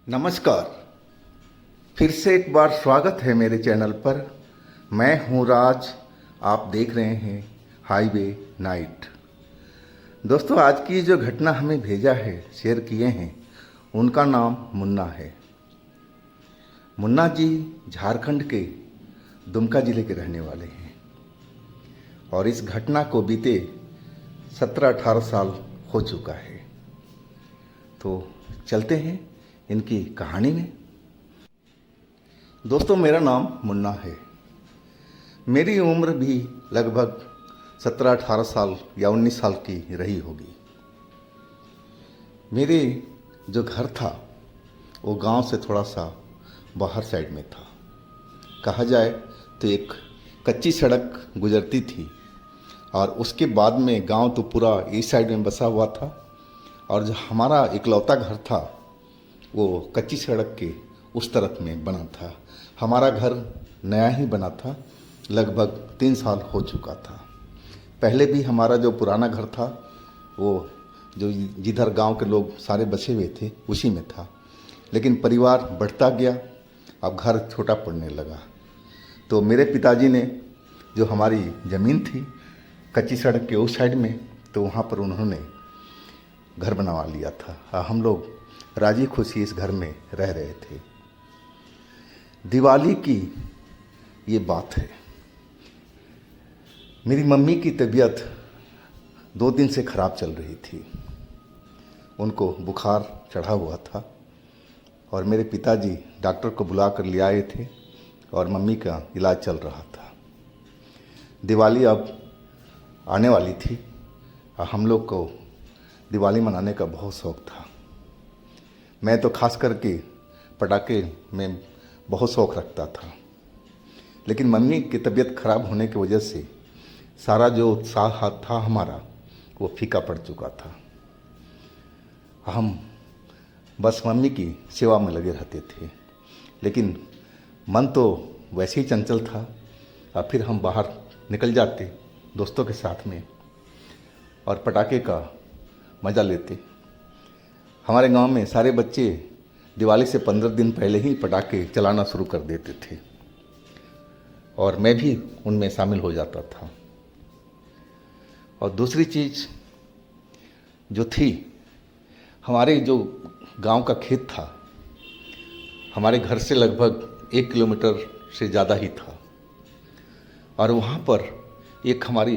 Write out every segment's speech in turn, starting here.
नमस्कार। फिर से एक बार स्वागत है मेरे चैनल पर। मैं हूं राज। आप देख रहे हैं हाईवे नाइट। दोस्तों, आज की जो घटना हमें भेजा है, शेयर किए हैं, उनका नाम मुन्ना है। मुन्ना जी झारखंड के दुमका जिले के रहने वाले हैं और इस घटना को बीते 17-18 साल हो चुका है। तो चलते हैं इनकी कहानी में। दोस्तों, मेरा नाम मुन्ना है। मेरी उम्र भी लगभग 17-18 साल या 19 साल की रही होगी। मेरे जो घर था वो गांव से थोड़ा सा बाहर साइड में था। कहा जाए तो एक कच्ची सड़क गुजरती थी और उसके बाद में गांव तो पूरा इस साइड में बसा हुआ था और जो हमारा इकलौता घर था वो कच्ची सड़क के उस तरफ में बना था। हमारा घर नया ही बना था, लगभग 3 साल हो चुका था। पहले भी हमारा जो पुराना घर था वो जो जिधर गांव के लोग सारे बसे हुए थे उसी में था, लेकिन परिवार बढ़ता गया, अब घर छोटा पड़ने लगा। तो मेरे पिताजी ने जो हमारी ज़मीन थी कच्ची सड़क के उस साइड में, तो वहाँ पर उन्होंने घर बनवा लिया था और हम लोग राजी खुशी इस घर में रह रहे थे। दिवाली की ये बात है। मेरी मम्मी की तबीयत 2 दिन से ख़राब चल रही थी। उनको बुखार चढ़ा हुआ था और मेरे पिताजी डॉक्टर को बुला कर ले आए थे और मम्मी का इलाज चल रहा था। दिवाली अब आने वाली थी और हम लोग को दिवाली मनाने का बहुत शौक़ था। मैं तो खास करके पटाखे में बहुत शौक़ रखता था, लेकिन मम्मी की तबीयत खराब होने की वजह से सारा जो उत्साह था हमारा वो फीका पड़ चुका था। हम बस मम्मी की सेवा में लगे रहते थे, लेकिन मन तो वैसे ही चंचल था। और फिर हम बाहर निकल जाते दोस्तों के साथ में और पटाखे का मज़ा लेते। हमारे गांव में सारे बच्चे दिवाली से 15 दिन पहले ही पटाखे चलाना शुरू कर देते थे और मैं भी उनमें शामिल हो जाता था। और दूसरी चीज़ जो थी, हमारे जो गांव का खेत था हमारे घर से लगभग 1 किलोमीटर से ज़्यादा ही था और वहाँ पर एक हमारी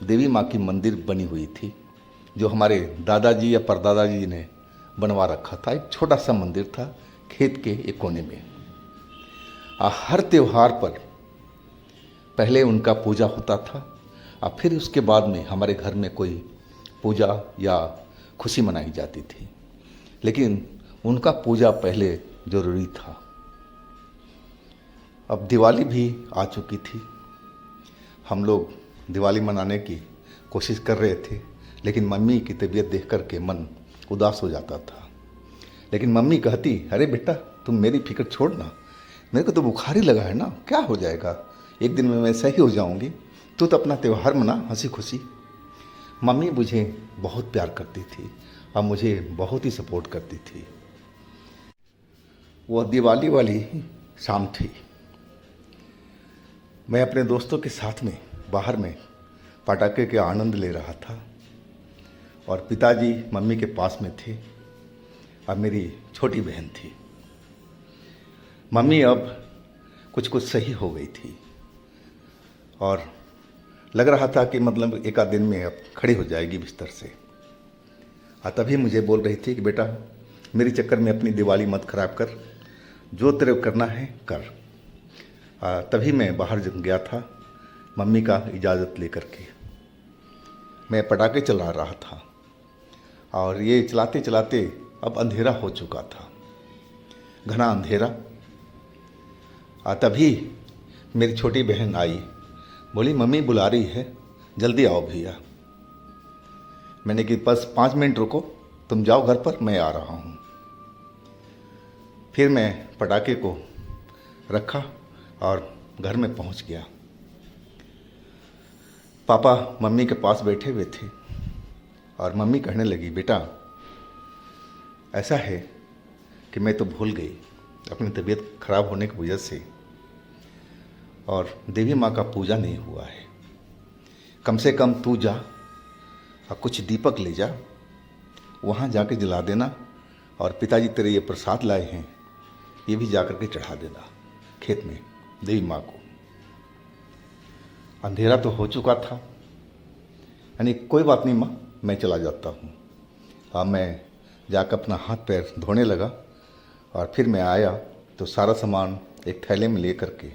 देवी माँ की मंदिर बनी हुई थी जो हमारे दादाजी या परदादाजी ने बनवा रखा था। एक छोटा सा मंदिर था खेत के एक कोने में। हर त्यौहार पर पहले उनका पूजा होता था और फिर उसके बाद में हमारे घर में कोई पूजा या खुशी मनाई जाती थी, लेकिन उनका पूजा पहले ज़रूरी था। अब दिवाली भी आ चुकी थी। हम लोग दिवाली मनाने की कोशिश कर रहे थे, लेकिन मम्मी की तबीयत देख कर के मन उदास हो जाता था। लेकिन मम्मी कहती, अरे बेटा तुम मेरी फिक्र छोड़ ना, मेरे को तो बुखार ही लगा है ना, क्या हो जाएगा, एक दिन में मैं सही हो जाऊंगी, तू तो अपना त्यौहार मना हंसी खुशी। मम्मी मुझे बहुत प्यार करती थी और मुझे बहुत ही सपोर्ट करती थी। वह दिवाली वाली शाम थी। मैं अपने दोस्तों के साथ में बाहर में पटाखे के आनंद ले रहा था और पिताजी मम्मी के पास में थे और मेरी छोटी बहन थी। मम्मी अब कुछ कुछ सही हो गई थी और लग रहा था कि मतलब एक आध दिन में अब खड़ी हो जाएगी बिस्तर से। और तभी मुझे बोल रही थी कि बेटा मेरे चक्कर में अपनी दिवाली मत खराब कर, जो तेरे करना है कर। तभी मैं बाहर गया था मम्मी का इजाज़त लेकर के। मैं पटाखे चला रहा था और ये चलाते चलाते अब अंधेरा हो चुका था, घना अंधेरा। तभी मेरी छोटी बहन आई, बोली मम्मी बुला रही है, जल्दी आओ भैया। मैंने कि बस 5 मिनट रुको, तुम जाओ घर पर, मैं आ रहा हूँ। फिर मैं पटाखे को रखा और घर में पहुँच गया। पापा मम्मी के पास बैठे हुए थे और मम्मी कहने लगी, बेटा ऐसा है कि मैं तो भूल गई अपनी तबीयत खराब होने की वजह से, और देवी माँ का पूजा नहीं हुआ है। कम से कम तू जा और कुछ दीपक ले जा, वहाँ जाके जला देना, और पिताजी तेरे ये प्रसाद लाए हैं, ये भी जा कर के चढ़ा देना खेत में देवी माँ को। अंधेरा तो हो चुका था, यानी कोई बात नहीं माँ, मैं चला जाता हूँ। अब मैं जाकर अपना हाथ पैर धोने लगा, और फिर मैं आया तो सारा सामान एक थैले में ले करके,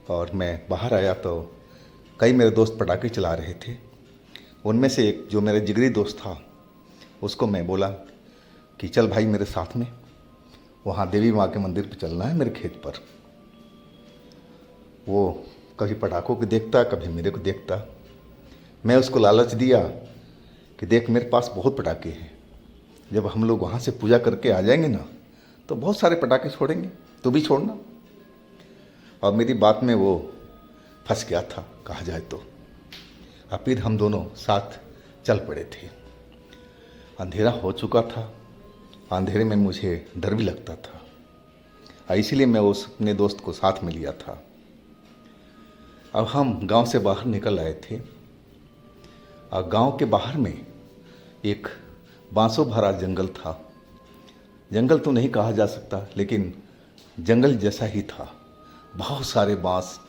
और मैं बाहर आया तो कई मेरे दोस्त पटाखे चला रहे थे। उनमें से एक जो मेरा जिगरी दोस्त था, उसको मैं बोला कि चल भाई मेरे साथ में, वहाँ देवी माँ के मंदिर पर चलना है मेरे खेत पर। वो कभी पटाखों को देखता, कभी मेरे को देखता। मैं उसको लालच दिया कि देख मेरे पास बहुत पटाखे हैं, जब हम लोग वहाँ से पूजा करके आ जाएंगे ना तो बहुत सारे पटाखे छोड़ेंगे, तू भी छोड़ना। और मेरी बात में वो फंस गया था कहा जाए तो। अब फिर हम दोनों साथ चल पड़े थे। अंधेरा हो चुका था, अंधेरे में मुझे डर भी लगता था, इसीलिए मैं उस अपने दोस्त को साथ में लिया था। अब हम गांव से बाहर निकल आए थे, और गांव के बाहर में एक बांसों भरा जंगल था। जंगल तो नहीं कहा जा सकता, लेकिन जंगल जैसा ही था। बहुत सारे बांस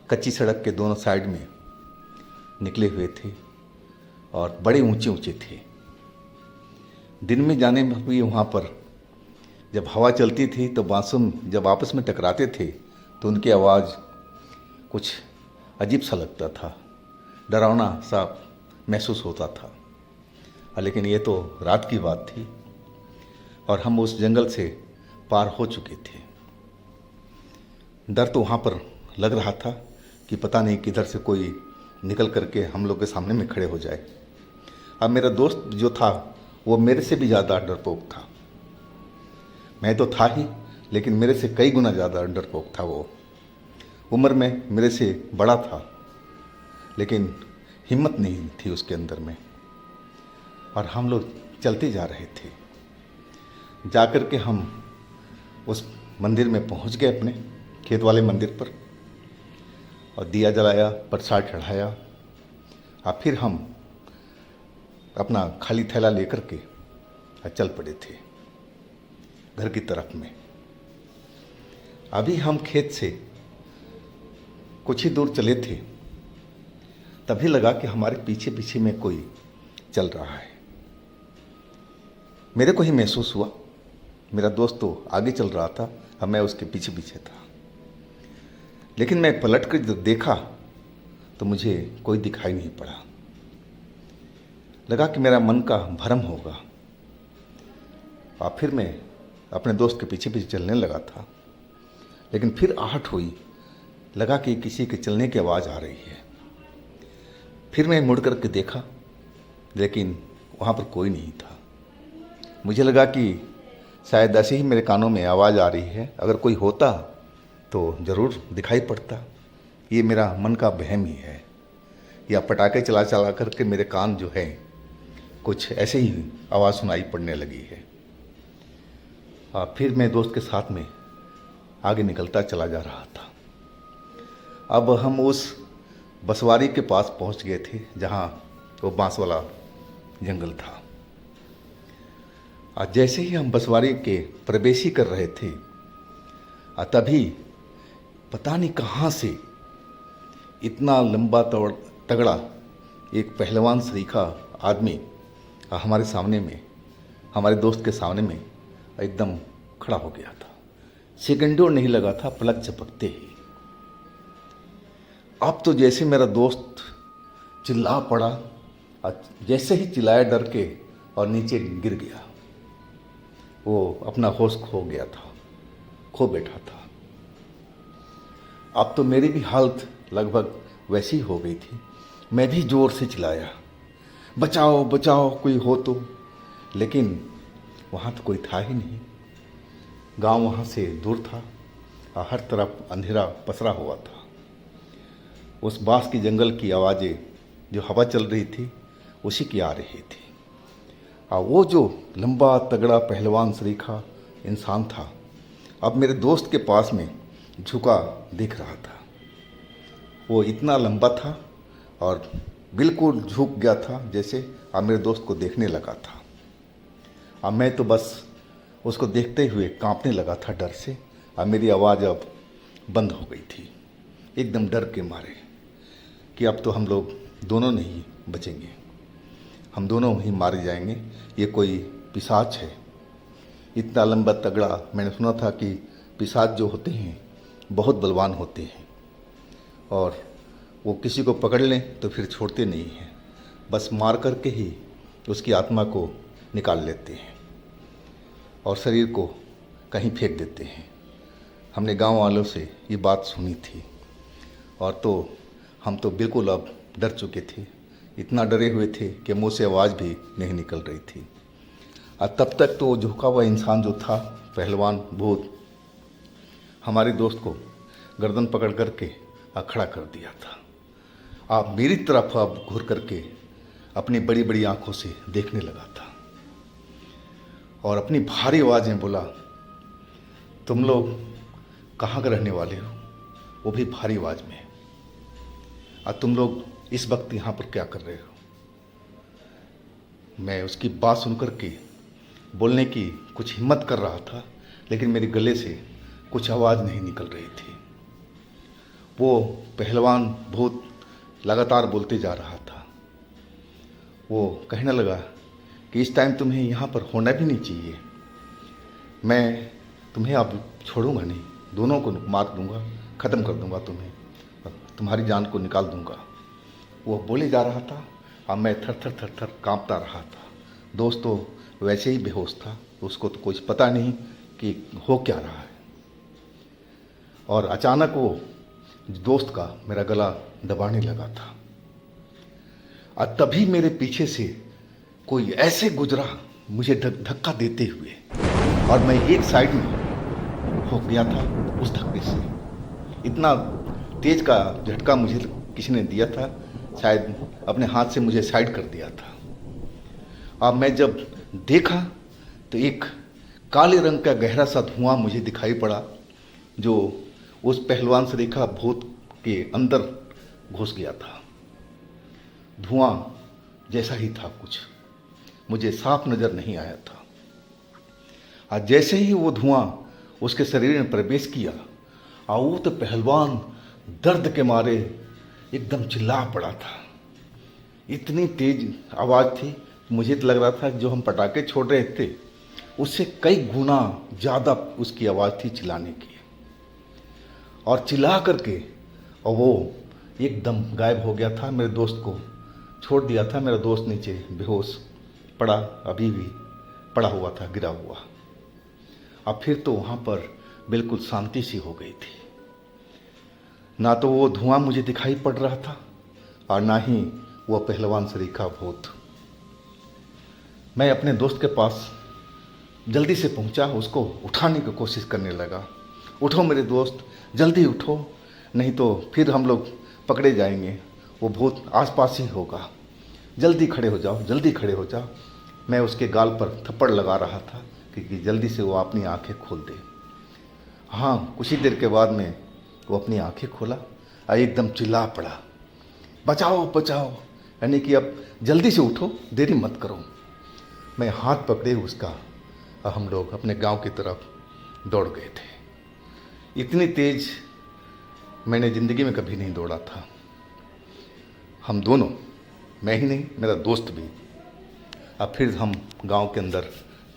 कच्ची सड़क के दोनों साइड में निकले हुए थे, और बड़े ऊंचे ऊंचे थे। दिन में जाने में भी वहाँ पर जब हवा चलती थी तो बांसों जब आपस में टकराते थे तो उनकी आवाज़ कुछ अजीब सा लगता था, डरावना सा महसूस होता था। लेकिन ये तो रात की बात थी, और हम उस जंगल से पार हो चुके थे। डर तो वहाँ पर लग रहा था कि पता नहीं किधर से कोई निकल करके हम लोग के सामने में खड़े हो जाए। अब मेरा दोस्त जो था वो मेरे से भी ज़्यादा डरपोक था। मैं तो था ही, लेकिन मेरे से कई गुना ज़्यादा डरपोक था। वो उम्र में मेरे से बड़ा था, लेकिन हिम्मत नहीं थी उसके अंदर में। और हम लोग चलते जा रहे थे। जाकर के हम उस मंदिर में पहुंच गए, अपने खेत वाले मंदिर पर, और दिया जलाया, प्रसाद चढ़ाया। और फिर हम अपना खाली थैला लेकर के चल पड़े थे घर की तरफ में। अभी हम खेत से कुछ ही दूर चले थे, तभी लगा कि हमारे पीछे पीछे में कोई चल रहा है। मेरे को ही महसूस हुआ, मेरा दोस्त तो आगे चल रहा था और मैं उसके पीछे पीछे था। लेकिन मैं पलट कर जब देखा तो मुझे कोई दिखाई नहीं पड़ा। लगा कि मेरा मन का भ्रम होगा, और फिर मैं अपने दोस्त के पीछे पीछे चलने लगा था। लेकिन फिर आहट हुई, लगा कि किसी के चलने की आवाज़ आ रही है। फिर मैं मुड़ कर के देखा, लेकिन वहाँ पर कोई नहीं था। मुझे लगा कि शायद ऐसे ही मेरे कानों में आवाज़ आ रही है, अगर कोई होता तो ज़रूर दिखाई पड़ता। ये मेरा मन का वहम ही है, या पटाखे चला चला करके मेरे कान जो है कुछ ऐसे ही आवाज़ सुनाई पड़ने लगी है। और फिर मैं दोस्त के साथ में आगे निकलता चला जा रहा था। अब हम उस बसवारी के पास पहुंच गए थे जहां वो बांस वाला जंगल था। और जैसे ही हम बसवारी के प्रवेश ही कर रहे थे, तभी पता नहीं कहाँ से इतना लंबा तगड़ा एक पहलवान सरीखा आदमी हमारे सामने में, हमारे दोस्त के सामने में एकदम खड़ा हो गया था। सेकंडों नहीं लगा था, पलक झपकते ही। अब तो जैसे मेरा दोस्त चिल्ला पड़ा, और जैसे ही चिल्लाया डर के और नीचे गिर गया। वो अपना होश खो गया था, खो बैठा था। अब तो मेरी भी हालत लगभग वैसी हो गई थी। मैं भी ज़ोर से चिल्लाया, बचाओ बचाओ, कोई हो तो। लेकिन वहाँ तो कोई था ही नहीं। गांव वहाँ से दूर था और हर तरफ अंधेरा पसरा हुआ था। उस बांस की जंगल की आवाज़ें जो हवा चल रही थी उसी की आ रही थी। और वो जो लंबा तगड़ा पहलवान सरीखा इंसान था अब मेरे दोस्त के पास में झुका दिख रहा था। वो इतना लंबा था और बिल्कुल झुक गया था, जैसे अब मेरे दोस्त को देखने लगा था। अब मैं तो बस उसको देखते हुए कांपने लगा था डर से। अब मेरी आवाज़ अब बंद हो गई थी, एकदम डर के मारे कि अब तो हम लोग दोनों नहीं बचेंगे, हम दोनों ही मारे जाएंगे। ये कोई पिशाच है। इतना लंबा तगड़ा मैंने सुना था कि पिशाच जो होते हैं बहुत बलवान होते हैं और वो किसी को पकड़ लें तो फिर छोड़ते नहीं हैं, बस मार करके ही उसकी आत्मा को निकाल लेते हैं और शरीर को कहीं फेंक देते हैं। हमने गांव वालों से ये बात सुनी थी और तो हम तो बिल्कुल अब डर चुके थे, इतना डरे हुए थे कि मुंह से आवाज़ भी नहीं निकल रही थी। और तब तक तो झुका हुआ इंसान जो था, पहलवान भूत, हमारे दोस्त को गर्दन पकड़ करके खड़ा कर दिया था। आप मेरी तरफ अब घूर करके अपनी बड़ी बड़ी आंखों से देखने लगा था और अपनी भारी आवाज़ में बोला, तुम लोग कहाँ के रहने वाले हो? वो भी भारी आवाज़ में। और तुम लोग इस वक्त यहाँ पर क्या कर रहे हो? मैं उसकी बात सुनकर के बोलने की कुछ हिम्मत कर रहा था, लेकिन मेरे गले से कुछ आवाज़ नहीं निकल रही थी। वो पहलवान भूत लगातार बोलते जा रहा था। वो कहने लगा कि इस टाइम तुम्हें यहाँ पर होना भी नहीं चाहिए, मैं तुम्हें अब छोड़ूंगा नहीं, दोनों को मार दूंगा, ख़त्म कर दूंगा तुम्हें, तुम्हारी जान को निकाल दूंगा। वो बोले जा रहा था और मैं थर थर थर थर काँपता रहा था। दोस्त तो वैसे ही बेहोश था, उसको तो कुछ पता नहीं कि हो क्या रहा है। और अचानक वो दोस्त का मेरा गला दबाने लगा था और तभी मेरे पीछे से कोई ऐसे गुजरा मुझे धक्का देते हुए और मैं एक साइड में हो गया था उस धक्के से। इतना तेज का झटका मुझे किसी ने दिया था, शायद अपने हाथ से मुझे साइड कर दिया था। अब मैं जब देखा तो एक काले रंग का गहरा सा धुआं मुझे दिखाई पड़ा, जो उस पहलवान से देखा भूत के अंदर घुस गया था। धुआं जैसा ही था कुछ, मुझे साफ नज़र नहीं आया था। और जैसे ही वो धुआं उसके शरीर में प्रवेश किया और वो तो पहलवान दर्द के मारे एकदम चिल्ला पड़ा था। इतनी तेज आवाज़ थी, मुझे तो लग रहा था जो हम पटाखे छोड़ रहे थे उससे कई गुना ज़्यादा उसकी आवाज़ थी चिल्लाने की। और चिल्ला करके और वो एकदम गायब हो गया था, मेरे दोस्त को छोड़ दिया था। मेरा दोस्त नीचे बेहोश पड़ा, अभी भी पड़ा हुआ था, गिरा हुआ। अब फिर तो वहाँ पर बिल्कुल शांति सी हो गई थी। ना तो वो धुआं मुझे दिखाई पड़ रहा था और ना ही वो पहलवान सरीखा भूत। मैं अपने दोस्त के पास जल्दी से पहुंचा, उसको उठाने की कोशिश करने लगा। उठो मेरे दोस्त, जल्दी उठो, नहीं तो फिर हम लोग पकड़े जाएंगे, वो भूत आसपास ही होगा, जल्दी खड़े हो जाओ, जल्दी खड़े हो जाओ। मैं उसके गाल पर थप्पड़ लगा रहा था कि जल्दी से वो अपनी आंखें खोल दे। हाँ, कुछ ही देर के बाद में वो अपनी आंखें खोला और एकदम चिल्ला पड़ा, बचाओ बचाओ, यानी कि अब जल्दी से उठो, देरी मत करो। मैं हाथ पकड़े उसका और हम लोग अपने गांव की तरफ दौड़ गए थे। इतनी तेज मैंने ज़िंदगी में कभी नहीं दौड़ा था। हम दोनों, मैं ही नहीं, मेरा दोस्त भी। अब फिर हम गांव के अंदर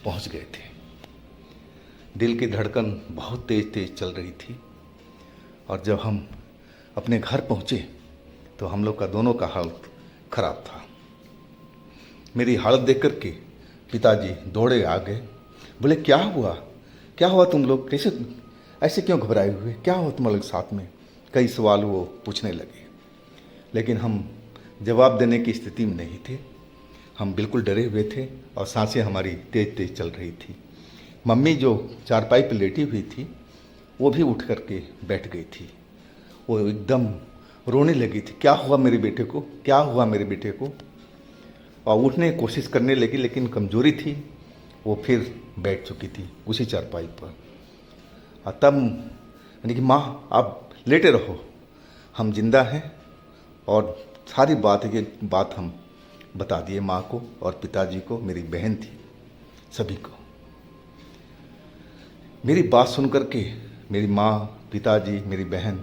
पहुंच गए थे। दिल की धड़कन बहुत तेज तेज चल रही थी और जब हम अपने घर पहुंचे तो हम लोग का दोनों का हालत खराब था। मेरी हालत देख कर के पिताजी दौड़े आ गए, बोले क्या हुआ तुम लोग, कैसे ऐसे क्यों घबराए हुए, क्या हुआ तुम लोग साथ में? कई सवाल वो पूछने लगे, लेकिन हम जवाब देने की स्थिति में नहीं थे। हम बिल्कुल डरे हुए थे और सांसें हमारी तेज तेज चल रही थी। मम्मी जो चारपाई पर लेटी हुई थी वो भी उठ करके बैठ गई थी। वो एकदम रोने लगी थी, क्या हुआ मेरे बेटे को, क्या हुआ मेरे बेटे को? और उठने की कोशिश करने लगी, लेकिन कमज़ोरी थी, वो फिर बैठ चुकी थी उसी चारपाई पर। और तब यानी कि माँ आप लेटे रहो, हम जिंदा हैं। और सारी बात हम बता दिए माँ को और पिताजी को, मेरी बहन थी, सभी को। मेरी बात सुन कर के मेरी माँ, पिताजी, मेरी बहन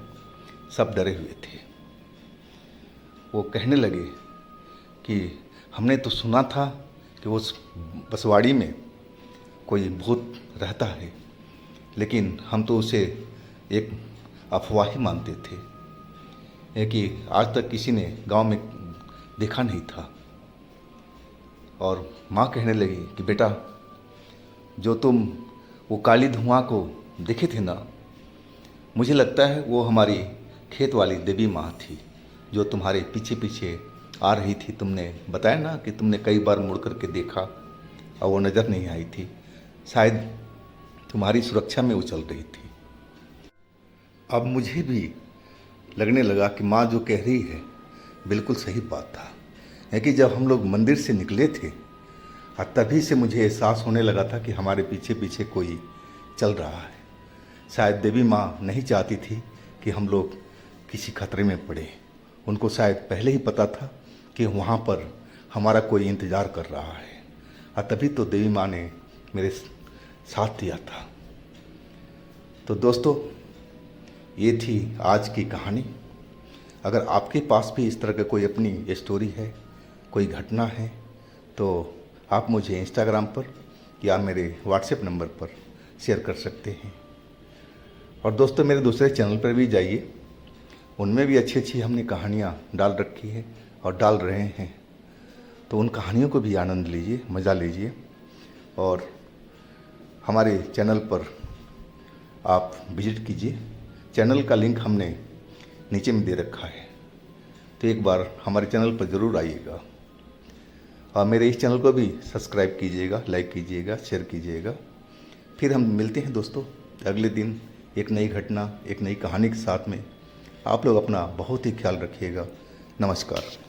सब डरे हुए थे। वो कहने लगे कि हमने तो सुना था कि उस बसवाड़ी में कोई भूत रहता है, लेकिन हम तो उसे एक अफवाह ही मानते थे, ये कि आज तक किसी ने गांव में देखा नहीं था। और माँ कहने लगी कि बेटा, जो तुम वो काली धुआं को देखे थे ना, मुझे लगता है वो हमारी खेत वाली देवी माँ थी, जो तुम्हारे पीछे पीछे आ रही थी। तुमने बताया ना कि तुमने कई बार मुड़ कर के देखा और वो नज़र नहीं आई थी, शायद तुम्हारी सुरक्षा में उछल रही थी। अब मुझे भी लगने लगा कि माँ जो कह रही है बिल्कुल सही बात था। है कि जब हम लोग मंदिर से निकले थे और तभी से मुझे एहसास होने लगा था कि हमारे पीछे पीछे कोई चल रहा है। शायद देवी माँ नहीं चाहती थी कि हम लोग किसी खतरे में पड़े। उनको शायद पहले ही पता था कि वहाँ पर हमारा कोई इंतज़ार कर रहा है, और तभी तो देवी माँ ने मेरे साथ दिया था। तो दोस्तों, ये थी आज की कहानी। अगर आपके पास भी इस तरह का कोई अपनी स्टोरी है, कोई घटना है, तो आप मुझे इंस्टाग्राम पर या मेरे व्हाट्सएप नंबर पर शेयर कर सकते हैं। और दोस्तों, मेरे दूसरे चैनल पर भी जाइए, उनमें भी अच्छी अच्छी हमने कहानियाँ डाल रखी है और डाल रहे हैं। तो उन कहानियों को भी आनंद लीजिए, मज़ा लीजिए। और हमारे चैनल पर आप विजिट कीजिए। चैनल का लिंक हमने नीचे में दे रखा है, तो एक बार हमारे चैनल पर ज़रूर आइएगा। और मेरे इस चैनल को भी सब्सक्राइब कीजिएगा, लाइक कीजिएगा, शेयर कीजिएगा। फिर हम मिलते हैं दोस्तों अगले दिन एक नई घटना, एक नई कहानी के साथ में। आप लोग अपना बहुत ही ख्याल रखिएगा। नमस्कार।